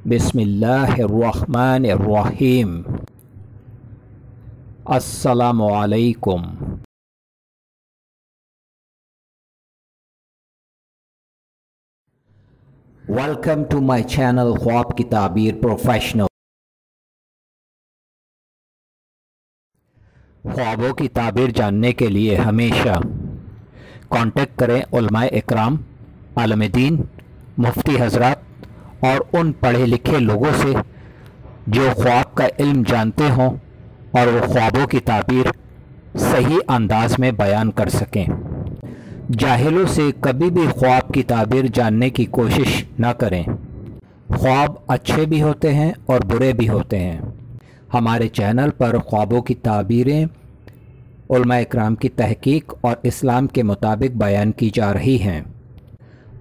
बिस्मिल्लाहिर्रहमानिर्रहीम। अस्सलामु अलैकुम। वेलकम टू माय चैनल ख्वाब की ताबीर प्रोफेशनल। ख्वाबों की ताबीर जानने के लिए हमेशा कांटेक्ट करें उलमाए इकराम, आलम दीन, मुफ्ती हजरात और उन पढ़े लिखे लोगों से जो ख्वाब का इल्म जानते हों और वो ख्वाबों की ताबीर सही अंदाज में बयान कर सकें। जाहिलों से कभी भी ख्वाब की ताबीर जानने की कोशिश न करें। ख्वाब अच्छे भी होते हैं और बुरे भी होते हैं। हमारे चैनल पर ख्वाबों की ताबीरें उलमा इकराम की तहकीक और इस्लाम के मुताबिक बयान की जा रही हैं।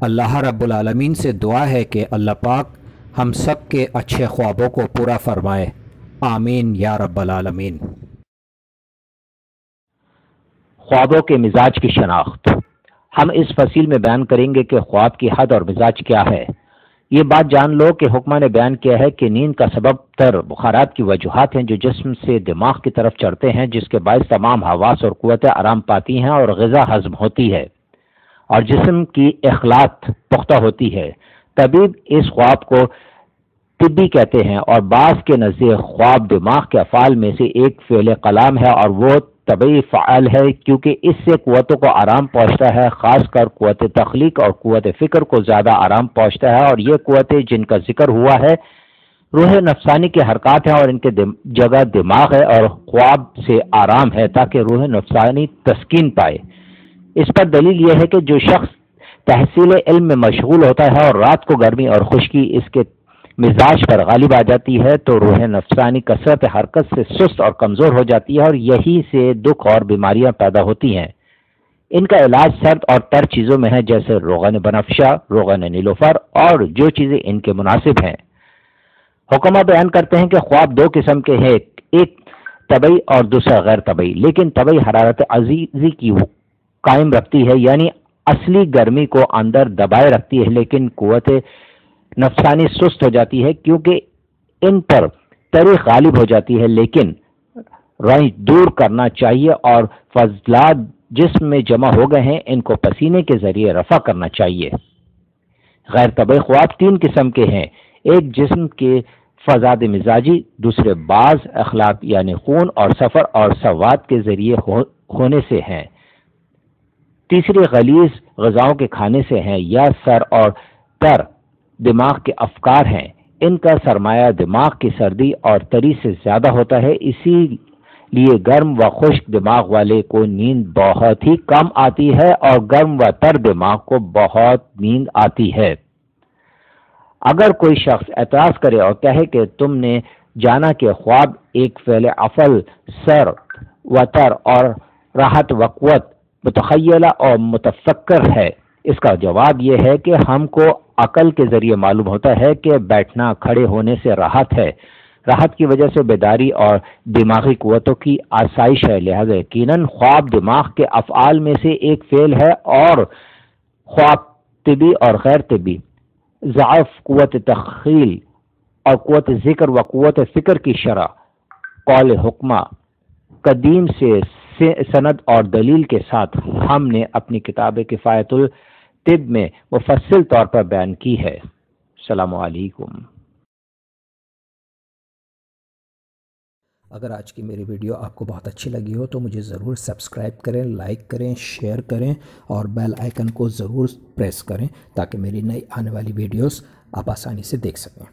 अल्लाह रब्बुल आलमीन से दुआ है कि अल्लाह पाक हम सब के अच्छे ख्वाबों को पूरा फरमाए। आमीन या रब्बल आलमीन। ख्वाबों के मिजाज की शनाख्त हम इस फसील में बयान करेंगे कि ख्वाब की हद और मिजाज क्या है। ये बात जान लो कि हुक्मा ने बयान किया है कि नींद का सबब तर बुखारात की वजूहात हैं जो जिस्म से दिमाग की तरफ चढ़ते हैं, जिसके बायस तमाम हवास और कुव्वतें आराम पाती हैं और ग़िज़ा हज़म होती है और जिस्म की इखलात पुख्ता होती है। तबीब इस ख्वाब को तिब्बी कहते हैं और बास के नज़दीक ख्वाब दिमाग के अफ़ाल में से एक फ़ेल कलाम है और वो तबई फ़ाल है क्योंकि इससे कुव्वतों को आराम पहुँचता है, ख़ासकर कुव्वत तख्लीक और कुव्वत फ़िक्र को ज़्यादा आराम पहुँचता है। और ये कुव्वतें जिनका जिक्र हुआ है रूह नफ्सानी के हरकत हैं और इनके जगह दिमाग है और ख्वाब से आराम है ताकि रूह नफ्सानी तस्कीन पाए। इस पर दलील यह है कि जो शख्स तहसील इल्म में मशगूल होता है और रात को गर्मी और खुश्की इसके मिजाज पर गालिब आ जाती है तो रूह नफ्सानी कसरत हरकत से सुस्त और कमज़ोर हो जाती है और यही से दुख और बीमारियां पैदा होती हैं। इनका इलाज सर्द और तर चीज़ों में है, जैसे रोगन बनफशा, रोगन नीलोफर और जो चीज़ें इनके मुनासिब हैं। हुक्मा बयान करते हैं कि ख्वाब दो किस्म के हैं, एक तबई और दूसरा गैर तबई। लेकिन तबई हरारत अजीज़ी की कायम रखती है, यानी असली गर्मी को अंदर दबाए रखती है, लेकिन कुव्वत नफ्सानी सुस्त हो जाती है क्योंकि इन पर तरी गालिब हो जाती है। लेकिन रंज दूर करना चाहिए और फजलात जिस्म में जमा हो गए हैं इनको पसीने के जरिए रफा करना चाहिए। गैर तबई ख्वाब तीन किस्म के हैं, एक जिस्म के फजाद मिजाजी, दूसरे बाज अखलाक यानी खून और सफ़र और सवाद के जरिए होने से हैं, तीसरी गलीज ग़िज़ाओं के खाने से हैं, या सर और तर दिमाग के अफकार हैं। इनका सरमाया दिमाग की सर्दी और तरी से ज़्यादा होता है, इसीलिए गर्म व खुश्क दिमाग वाले को नींद बहुत ही कम आती है और गर्म व तर दिमाग को बहुत नींद आती है। अगर कोई शख्स एतराज़ करे और कहे कि तुमने जाना कि ख्वाब एक फ़ेल अफल सर व तर और राहत व क़ुव्वत मुतख़य्यला और मुतफ़क्कर है, इसका जवाब यह है कि हमको अकल के जरिए मालूम होता है कि बैठना खड़े होने से राहत है, राहत की वजह से बेदारी और दिमागी कुव्वतों की आसाइश है। लिहाजा यकीनन ख्वाब दिमाग के अफ़आल में से एक फ़ेल है और ख्वाब तिबी और गैर तिबी ज़अफ़, कुव्वत तख़ील और कुव्वत ज़िक्र व कुव्वत फ़िक्र की शरह कौल हुक्मा कदीम से सनद और दलील के साथ हमने अपनी किताब किफ़ायतुल तिब में मुफस्सिल तौर पर बयान की है। अस्सलामु अलैकुम। अगर आज की मेरी वीडियो आपको बहुत अच्छी लगी हो तो मुझे ज़रूर सब्सक्राइब करें, लाइक करें, शेयर करें और बेल आइकन को ज़रूर प्रेस करें ताकि मेरी नई आने वाली वीडियोस आप आसानी से देख सकें।